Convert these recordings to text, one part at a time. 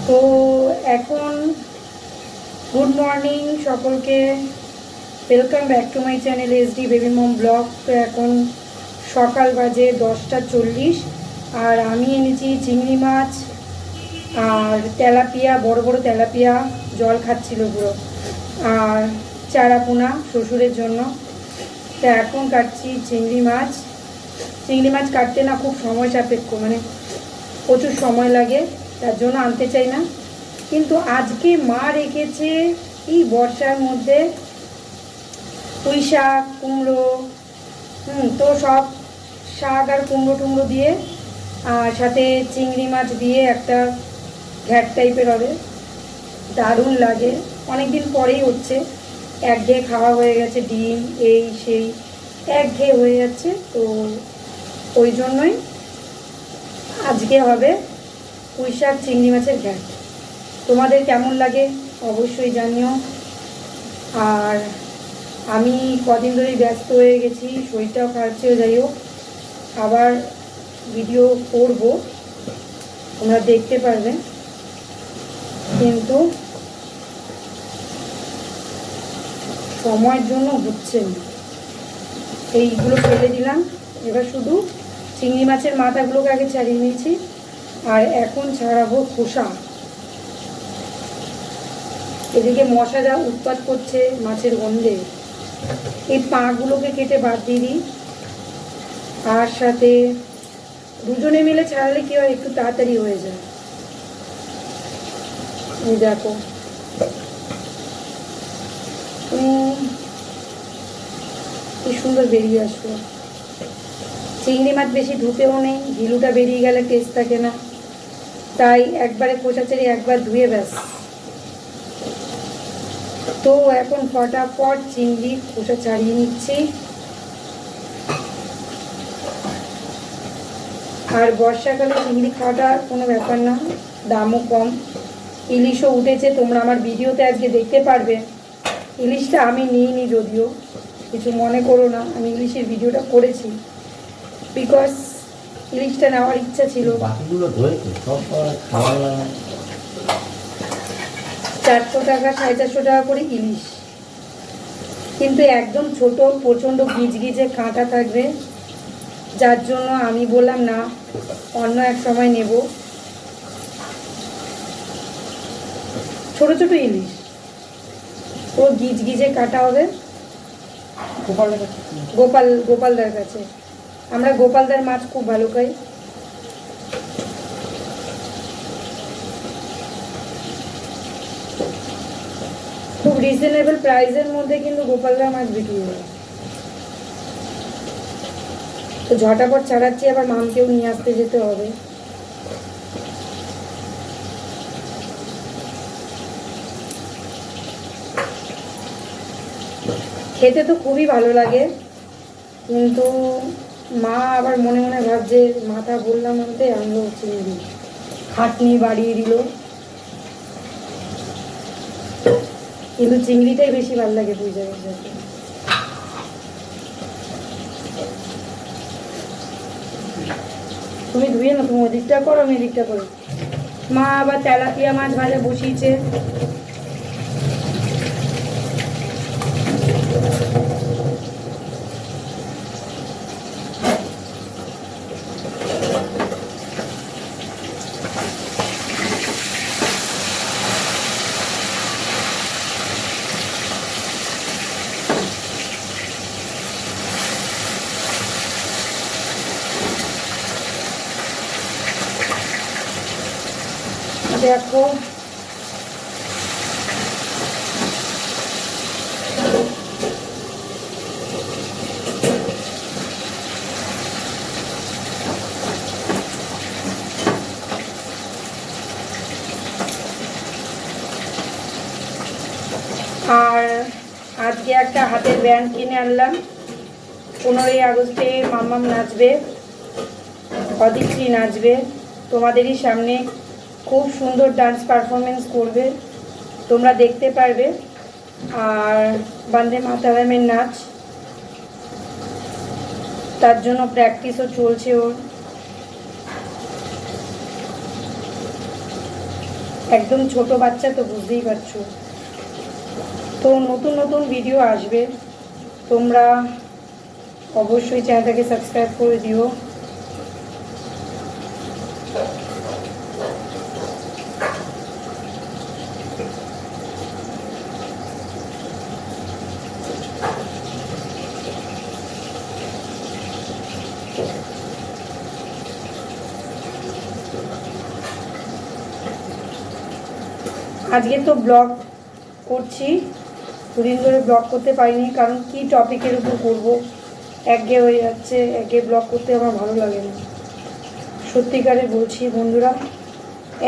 তো এখন good morning সকলকে, welcome back to my channel SD baby mom blog. তো এখন সকাল বাজে 10টা 40 আর আমি এনেছি চিংড়ি মাছ আর তেলাপিয়া, বড় বড় তেলাপিয়া জল খাচ্ছিল পুরো, আর চারাপোনা শ্বশুরের জন্য। তো এখন কাটছি চিংড়ি মাছ। চিংড়ি মাছ কাটতে না খুব সময় সাপেক্ষ, মানে প্রচুর সময় লাগে, তার জন্য আনতে চাই না। কিন্তু আজকে মা রেখেছে এই বর্ষার মধ্যে পুঁই শাক, কুমড়ো, তো সব শাক আর কুমড়ো টুমড়ো দিয়ে আর সাথে চিংড়ি মাছ দিয়ে একটা ঘ্যাট টাইপের হবে, দারুণ লাগে। অনেক দিন পরেই হচ্ছে, একঘেয়ে খাওয়া হয়ে গেছে, ডিম এই সেই একঘেয়ে হয়ে যাচ্ছে। তো ওই জন্যই আজকে হবে পুঁই শাক চিংড়ি মাছের ঘ্যাট। তোমাদের কেমন লাগে অবশ্যই জানিও। আর আমি কদিন ধরেই ব্যস্ত হয়ে গেছি, শরীরটাও খারাপ ছিল, যাই হোক আবার ভিডিও করব, তোমরা দেখতে পারবে, কিন্তু সময়ের জন্য হচ্ছে না। এইগুলো ফেলে দিলাম, এবার শুধু চিংড়ি মাছের মাথাগুলোকে আগে ছাড়িয়ে নিয়েছি আর এখন ছাড়াবো খোসা। এদিকে মশা যা উৎপাত করছে মাছের গন্ধে, এই পাগুলোকে কেটে বাদ দিয়ে দিই। আর সাথে দুজনে মিলে ছাড়ালে কি হয়, একটু তাড়াতাড়ি হয়ে যায়। এই দেখো কি সুন্দর বেরিয়ে আসলো। চিংড়ি মাছ বেশি ধুতেও নেই, ঘিলুটা বেরিয়ে গেলে টেস্ট থাকে না, তাই একবারে খোসা ছেড়ে একবার ধুয়ে ব্যাস। তো এখন ফটাফট চিংড়ি খোসা ছাড়িয়ে নিচ্ছি। আর বর্ষাকালে চিংড়ি খাওয়াটা কোনো ব্যাপার না, দামও কম, ইলিশও উঠেছে, তোমরা আমার ভিডিওতে আজকে দেখতে পারবে। ইলিশটা আমি নিইনি, যদিও কিছু মনে করো না, আমি ইলিশের ভিডিওটা করেছি বিকজ ইলিশটা নেওয়ার ইচ্ছা ছিল। 400 টাকা 450 টাকা করে ইলিশ, কিন্তু একদম ছোট, প্রচণ্ড গিজগিজে কাঁটা থাকবে, যার জন্য আমি বললাম না, অন্য এক সময় নেব। ছোট ছোট ইলিশ, ও গিজগিজে কাটা হবে। গোপালদার কাছে, আমরা গোপালদার মাছ খুব ভালো খাই। খুব রিজনেবল প্রাইসের মধ্যে কিন্তু গোপালদার মাছ বিক্রি হয়। তো ঝটাপট ছাড়াচ্ছি, আবার মামকেও নিয়ে আসতে যেতে হবে। খেতে তো খুবই ভালো লাগে, কিন্তু মা আবার মনে মনে ভাবছে মাথা বললাম আনতে, আনলো চিংড়ি, খাটনি বাড়িয়ে দিল। কিন্তু চিংড়িটাই বেশি ভালো লাগে দুই জায়গার সাথে। তুমি ধুয়ে না, তুমি ওদিকটা করো, আমি এদিকটা করো। মা আবার তেলাপিয়া মাছ ভাজা বসিয়েছে। দেখো আর আজকে একটা হাতের ব্যান্ড কিনে আনলাম। 15ই আগস্টে মাম্মাম নাচবে, অদিতি নাচবে তোমাদেরই সামনে, খুব সুন্দর ডান্স পারফরমেন্স করবে, তোমরা দেখতে পারবে। আর বন্দে মাতরমের নাচ, তার জন্য প্র্যাকটিসও চলছে ওর। একদম ছোট বাচ্চা তো বুঝতেই পারছো। তো নতুন নতুন ভিডিও আসবে, তোমরা অবশ্যই চ্যানেলটাকে সাবস্ক্রাইব করে দিও। আজকে তো ব্লগ করছি, দুদিন ধরে ব্লগ করতে পারিনি, কারণ কি টপিকের উপর করবো, একঘেয়ে হয়ে যাচ্ছে। একঘেয়ে ব্লগ করতে আমার ভালো লাগে না, সত্যিকারে বলছি বন্ধুরা,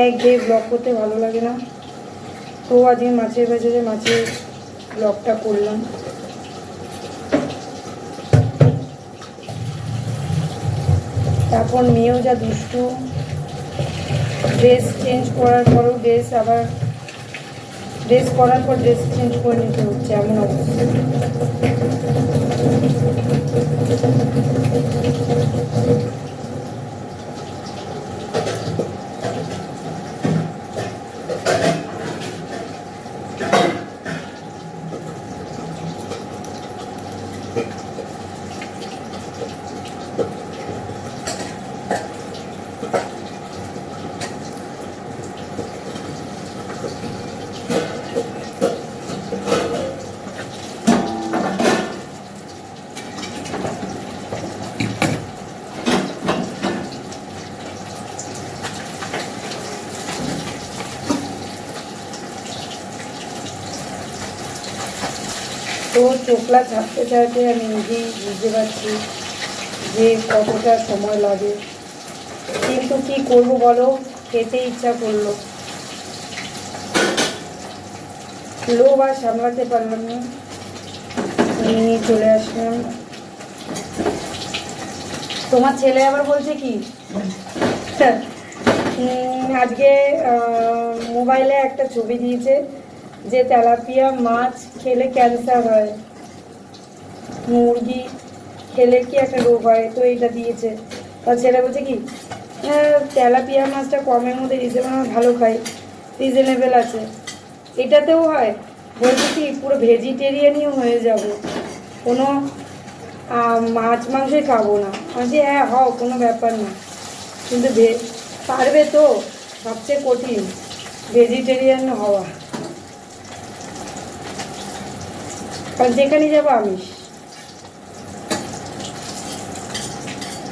একঘেয়ে ব্লগ করতে ভালো লাগে না। তো আজকে মাছের বাজারে মাছের ব্লগটা করলাম। তারপর মেয়েও যা দুষ্টু, ড্রেস চেঞ্জ করার পরও ড্রেস করার পর ড্রেস চেঞ্জ করে নিতে হচ্ছে, এমন অবস্থা। তো চোখলা ছাড়তে ছাড়তে আমি নিজেই বুঝতে পারছি যে কতটা সময় লাগে, কিন্তু কি করব বলো, খেতে ইচ্ছা করলো, লোভ আর সামলাতে পারলাম না, নিয়ে চলে আসলাম। তোমার ছেলে আবার বলছে কি, আজকে মোবাইলে একটা ছবি দিয়েছে যে তেলাপিয়া মাছ খেলে ক্যান্সার হয়, মুরগি খেলে কি একটা রোগ হয়, তো এটা দিয়েছে। তার ছেলে বলছে কি, তেলাপিয়া মাছটা কমের মধ্যে ভালো খাই, রিজনেবল আছে, এটাতেও হয়। বলছে কি পুরো ভেজিটেরিয়ানই হয়ে যাব, কোনো মাছ মাংসই খাবো না। বলছি হ্যাঁ হও, কোনো ব্যাপার না, কিন্তু পারবে তো, সবচেয়ে কঠিন ভেজিটেরিয়ান হওয়া, কারণ যেখানে যাবো আমিষ।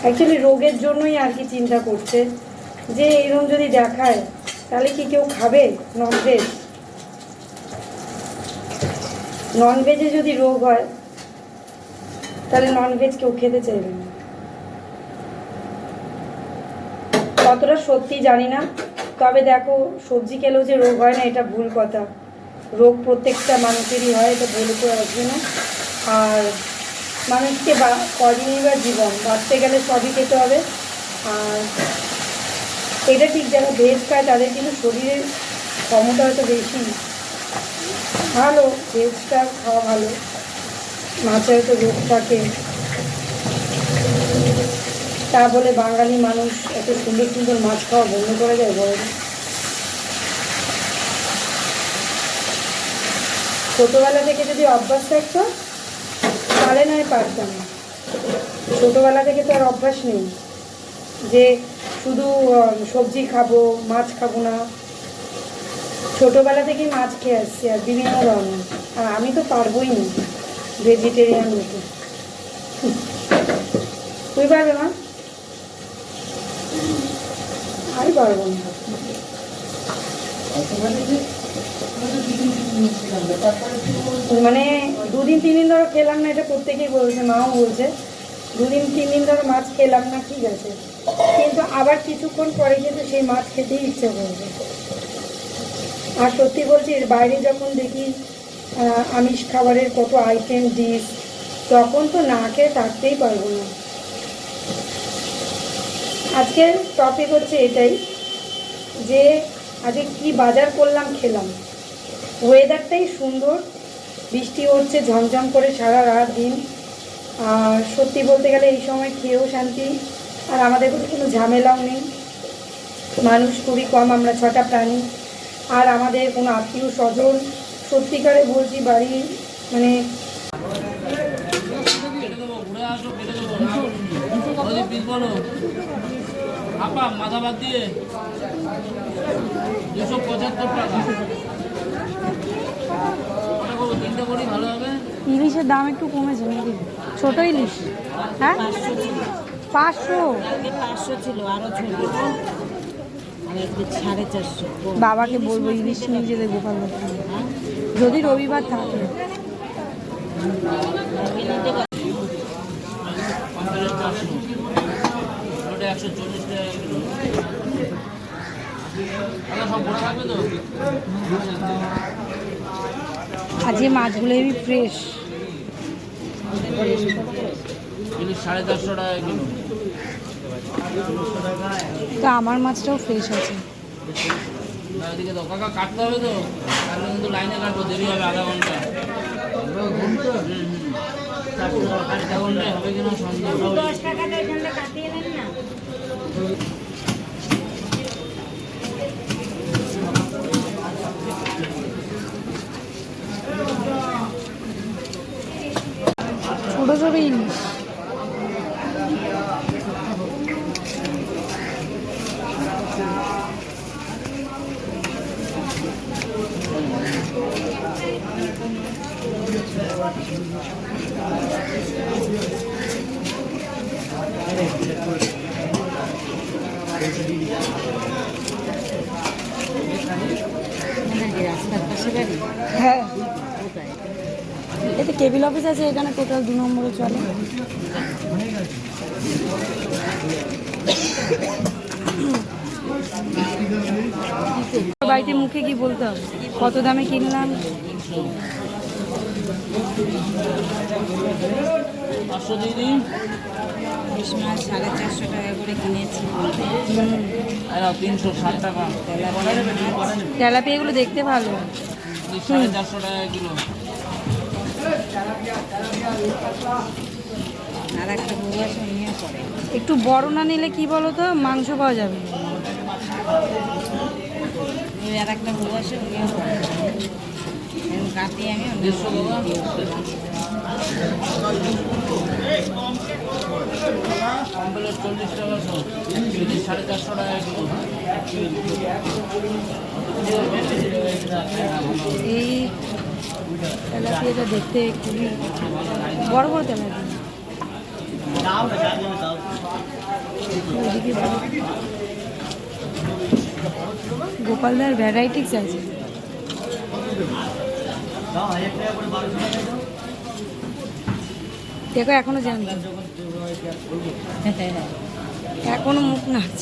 অ্যাকচুয়ালি রোগের জন্যই আর কি চিন্তা করছে যে এরকম যদি দেখায় তাহলে কি কেউ খাবে ননভেজ? ননভেজে যদি রোগ হয় তাহলে ননভেজ কেউ খেতে চাইবে না। কতটা সত্যি জানি না, তবে দেখো সবজি খেলেও যে রোগ হয় না এটা ভুল কথা, রোগ প্রত্যেকটা মানুষেরই হয়, এটা বলে তো আসবে না। আর মানুষকে কদিনই বা জীবন, বাঁচতে গেলে সবই খেতে হবে। আর এটা ঠিক, যারা ভেজ খায় তাদের কিন্তু শরীরের ক্ষমতা হয়তো বেশি, ভালো ভেজটা খাওয়া ভালো, মাছে হয়তো রোগ থাকে, তা বলে বাঙালি মানুষ এত সুন্দর সুন্দর মাছ খাওয়া বন্ধ করা যায় বড়? ছোটোবেলা থেকে যদি অভ্যাস থাকতো তাহলে নয় পারতাম, ছোটোবেলা থেকে তো আর অভ্যাস নেই যে শুধু সবজি খাবো মাছ খাবো না, ছোটোবেলা থেকেই মাছ খেয়ে আসছি আর বিভিন্ন ধরনের। আর আমি তো পারবোই না ভেজিটেরিয়ান হতে। তুই পারবে মা? আমি পারবো না। মানে 2-3 দিন ধরে খেলাম না, এটা প্রত্যেকেই বলছে, মাও বলছে 2-3 দিন ধরে মাছ খেলাম না, ঠিক আছে, কিন্তু আবার কিছুক্ষণ পরে কিন্তু সেই মাছ খেতেই ইচ্ছে করবে। আর সত্যি বলছি, এর বাইরে যখন দেখি আমিষ খাবারের কত আইটেম ডিশ, তখন তো না খেয়ে থাকতেই পারবো না। আজকের টপিক হচ্ছে এটাই যে আজকে কি বাজার করলাম খেলাম। ওয়েদারটাই সুন্দর, বৃষ্টি হচ্ছে ঝমঝম করে সারা রাত দিন, আর সত্যি বলতে গেলে এই সময় খেয়েও শান্তি, আর আমাদের কোনো ঝামেলাও নেই, মানুষ খুবই কম, আমরা 6টা প্রাণী, আর আমাদের কোনো আত্মীয় স্বজন, সত্যিকারে বলছি বাড়ি মানে মাথা বাদ দিয়ে 275 টাকা। তিনটা করি ভালো হবে। ইলিশের দাম একটু কমেছে নাকি? ছোট ইলিশ হ্যাঁ 500 500 ছিল, আরো ছোট 450। বাবাকে বলবো ইলিশ নিয়ে যেতে গোপাল যদি রবিবার থাকে। ওটা 140 টাকা কিলো। সব বড় থাকবে তো? আজকে মাছগুলো হেবি ফ্রেশ। ইলিশ 450 টাকা কিলো। তো আমার মাছটাও ফ্রেশ আছে। এদিকে তো কাকা কাটতে হবে তো, তাহলে কিন্তু লাইনে কাটবো, দেরি হবে আধা ঘন্টা। আধা ঘন্টায় হবে কিনা সন্দেহ। 10 টাকাটা এখানে কাটিয়ে নেন না। ছোট ছোট ইলিশ রাস্তার পাশে বাড়ি। হ্যাঁ এতে কেবিল অফিস আছে, এখানে টোটাল 2 নম্বরে চলে। বাড়িতে মুখে কি বলতে হবে, কত দামে কিনলাম। 500 দিয়ে দিন। ইলিশ মাছ 450 টাকা করে কিনেছি। 360 টাকা। তেলাপিয়াগুলো দেখতে ভালো। 450 টাকা কিলো। আর একটা বউ আছে, নিয়ে পড়ে। একটু বড় না নিলে কি বলো তো, মাংস পাওয়া যাবে। আর একটা বউ আছে, নিয়ে পড়ে। কাটি আমি 150 টাকা। কমপ্লেট 40 টাকা শো। ইলিশ 450 টাকা কিলো। এই তেলাপিয়াটা দেখতে খুবই বড় বড় তেলাপিয়া। গোপালদার ভ্যারাইটিস আছে। দেখো এখনো জানি, এখনো মুখ নাচ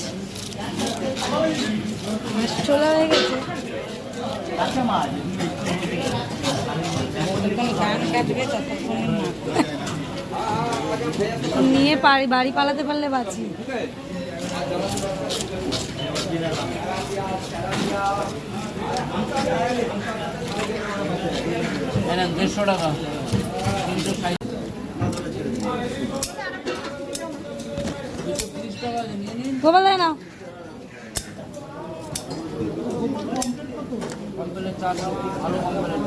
মাছ চলা হয়ে গেছে। যখন গান কাটবে ততক্ষণ নিয়ে বাড়ি পালাতে পারলে বাঁচি। এটা 150 টাকা। 360 টাকা নিয়ে নিন। গোপাল দেয় না কমপ্লেট 400 ভালো কমপ্লেট।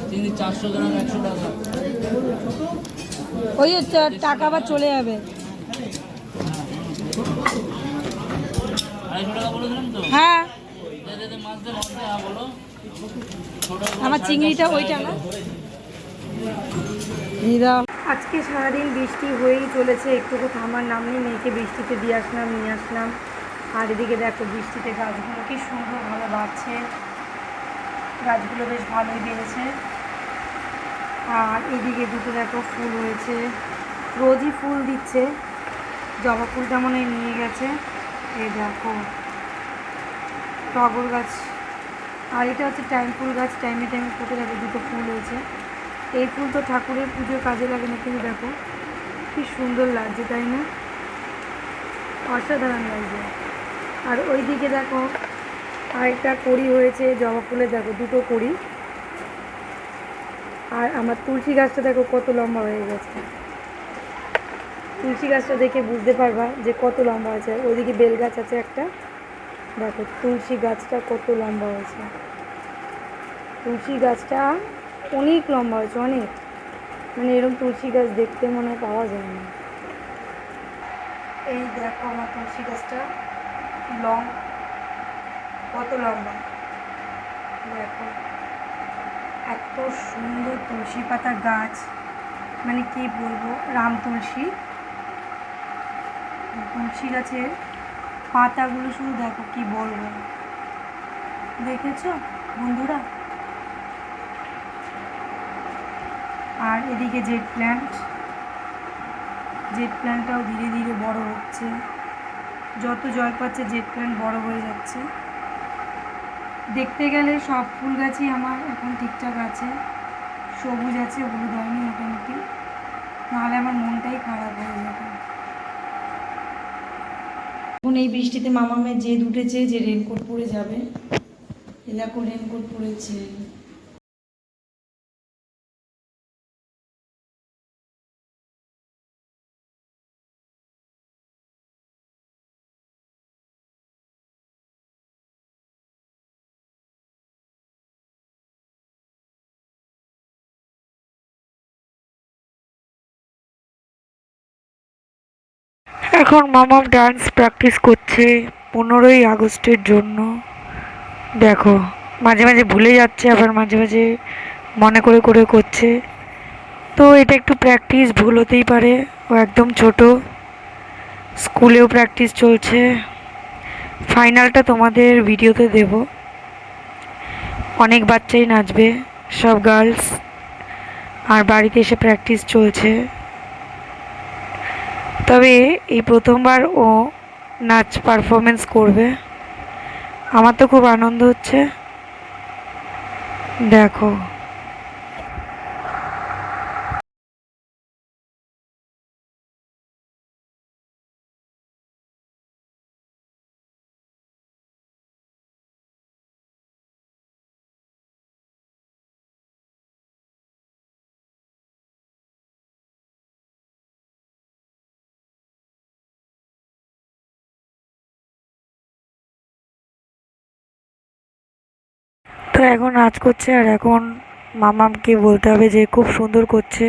চিংড়ি 400 গ্রাম 100 টাকা। ওই টাকা আবার চলে যাবে। 250 টাকা বলেছিলাম তো। হ্যাঁ মাছ দিয়ে মাছ দিয়ে বলো। আমার চিংড়িটা ওইটা না দিদা। আজকে সারাদিন বৃষ্টি হয়েই চলেছে, একটুকু থামার নাম নেই। মেয়েকে বৃষ্টিতে দিয়ে আসলাম, নিয়ে আসলাম। আর এদিকে দেখো বৃষ্টিতে গাছগুলো কি সুন্দর ভালো বাড়ছে, গাছগুলো বেশ ভালোই বেড়েছে। আর এদিকে দুটো দেখো ফুল হয়েছে, রোজই ফুল দিচ্ছে। জবা ফুলটা মনে হয় নিয়ে গেছে। এই দেখো টগর গাছ, আর এটা হচ্ছে টাইম ফুল গাছ, টাইমে টাইমে ফুটে দেখো দুটো ফুল হয়েছে। এই ফুল তো ঠাকুরের পুজোর কাজে লাগে না, কিন্তু দেখো কি সুন্দর লাগছে, তাই না? অসাধারণ লাগছে। আর ওই দিকে দেখো আরেকটা কড়ি হয়েছে জবা ফুলে, দেখো দুটো কড়ি। আর আমার তুলসী গাছটা দেখো কত লম্বা হয়ে গেছে। তুলসী গাছটা দেখে বুঝতে পারবা যে কত লম্বা হয়েছে। ওইদিকে বেল গাছ আছে একটা, দেখো তুলসী গাছটা কত লম্বা হয়েছে, তুলসী গাছটা অনেক লম্বা হয়েছে, অনেক, মানে এরকম তুলসী গাছ দেখতে মনে হয় পাওয়া যায় না। এই দেখো আমার তুলসী গাছটা লং কত লম্বা, দেখো এত সুন্দর তুলসী পাতা গাছ, মানে কি বলবো, রাম তুলসী, তুলসী গাছের পাতাগুলো শুধু দেখো, কি বলবো, দেখেছো বন্ধুরা? আর এদিকে জেট প্ল্যান্টটাও ধীরে ধীরে বড় হচ্ছে, যত জল পাচ্ছে জেট প্ল্যান্ট বড় হয়ে যাচ্ছে। দেখতে গেলে সব ফুল গাছই আমার এখন ঠিকঠাক আছে, সবুজ আছে, হলুদ হয়নি মোটামুটি, নাহলে আমার মনটাই খারাপ হয়ে যেত। এখন এই বৃষ্টিতে মামামের জেদ উঠেছে যে রেনকোট পরে যাবে, এ দেখো রেনকোট পরেছে। এখন মামাম ডান্স প্র্যাকটিস করছে 15ই আগস্টের জন্য। দেখো মাঝে মাঝে ভুলে যাচ্ছে, আবার মাঝে মাঝে মনে করে করে করছে, তো এটা একটু প্র্যাকটিস, ভুল হতেই পারে, ও একদম ছোট, স্কুলেও প্র্যাকটিস চলছে। ফাইনালটা তোমাদের ভিডিওতে দেব, অনেক বাচ্চাই নাচবে, সব গার্লস, আর বাড়িতে এসে প্র্যাকটিস চলছে। তবে এই প্রথমবার ও নাচ পারফরমেন্স করবে, আমার তো খুব আনন্দ হচ্ছে। দেখো তো এখন নাচ করছে, আর এখন মামামকে বলতে হবে যে খুব সুন্দর করছে,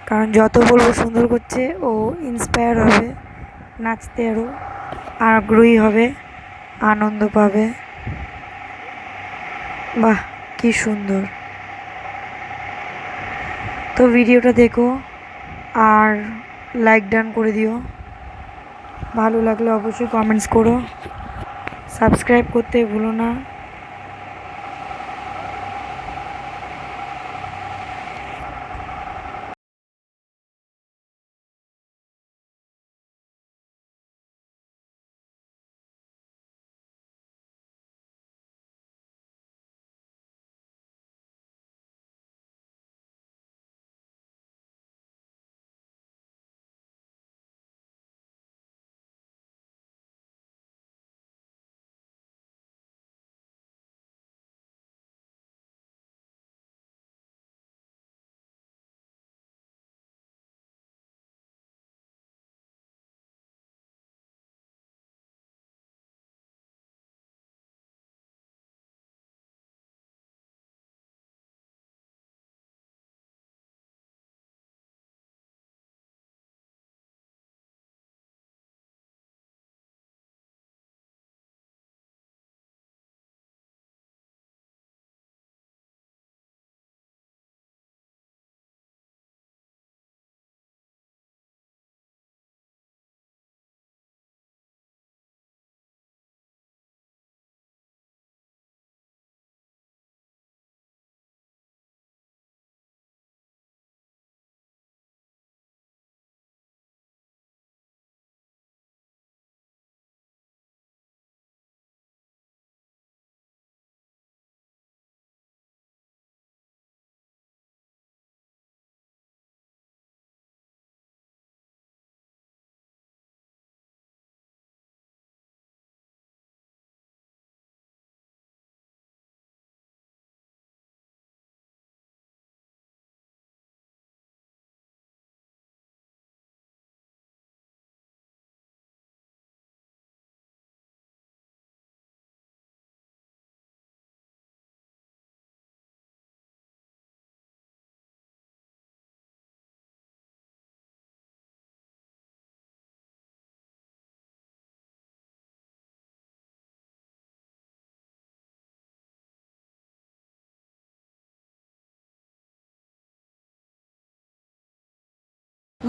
কারণ যত বলবো সুন্দর করছে ও ইন্সপায়ার হবে, নাচতে আরও আগ্রহী হবে, আনন্দ পাবে। বাহ কি সুন্দর। তো ভিডিওটা দেখো আর লাইক ডান করে দিও, ভালো লাগলে অবশ্যই কমেন্টস করো, সাবস্ক্রাইব করতে ভুলো না।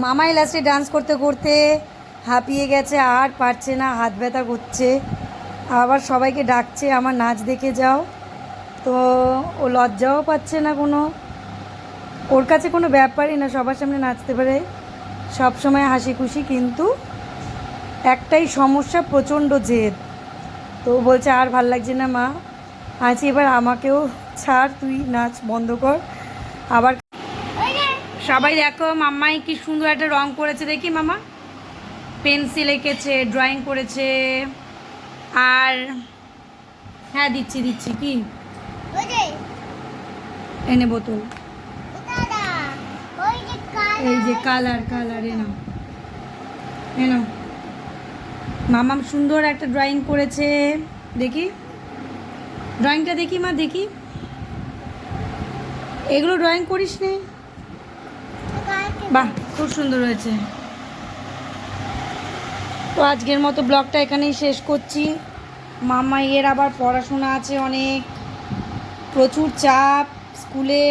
মামাই লাস্টে ডান্স করতে করতে হাঁপিয়ে গেছে, আর পারছে না, হাত ব্যথা করছে, আবার সবাইকে ডাকছে আমার নাচ দেখে যাও। তো ও লজ্জাও পাচ্ছে না কোনো, ওর কাছে কোনো ব্যাপারই না, সবার সামনে নাচতে পারে, সব সময় হাসি খুশি। কিন্তু একটাই সমস্যা, প্রচণ্ড জেদ। তো ও বলছে আর ভাল লাগছে না মা, আছি এবার আমাকেও ছাড়, তুই নাচ বন্ধ কর। আবার সবাই দেখো মাম্মাই কি সুন্দর একটা রং করেছে, দেখি মামা, পেন্সিল এঁকেছে, ড্রয়িং করেছে। আর হ্যাঁ দিচ্ছি দিচ্ছি, কি এনে বোতল, এই যে কালার কালার এনো এনো। মামাম সুন্দর একটা ড্রয়িং করেছে, দেখি ড্রয়িংটা দেখি মা, দেখি। এগুলো ড্রয়িং করিস নে? বাহ, খুব সুন্দর হয়েছে। তো আজকের মতো ব্লগটা এখানেই শেষ করছি। মামাইয়ের আবার পড়াশোনা আছে অনেক, প্রচুর চাপ স্কুলে।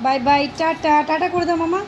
বাই বাই, টাটা টাটা করে দাও মামা।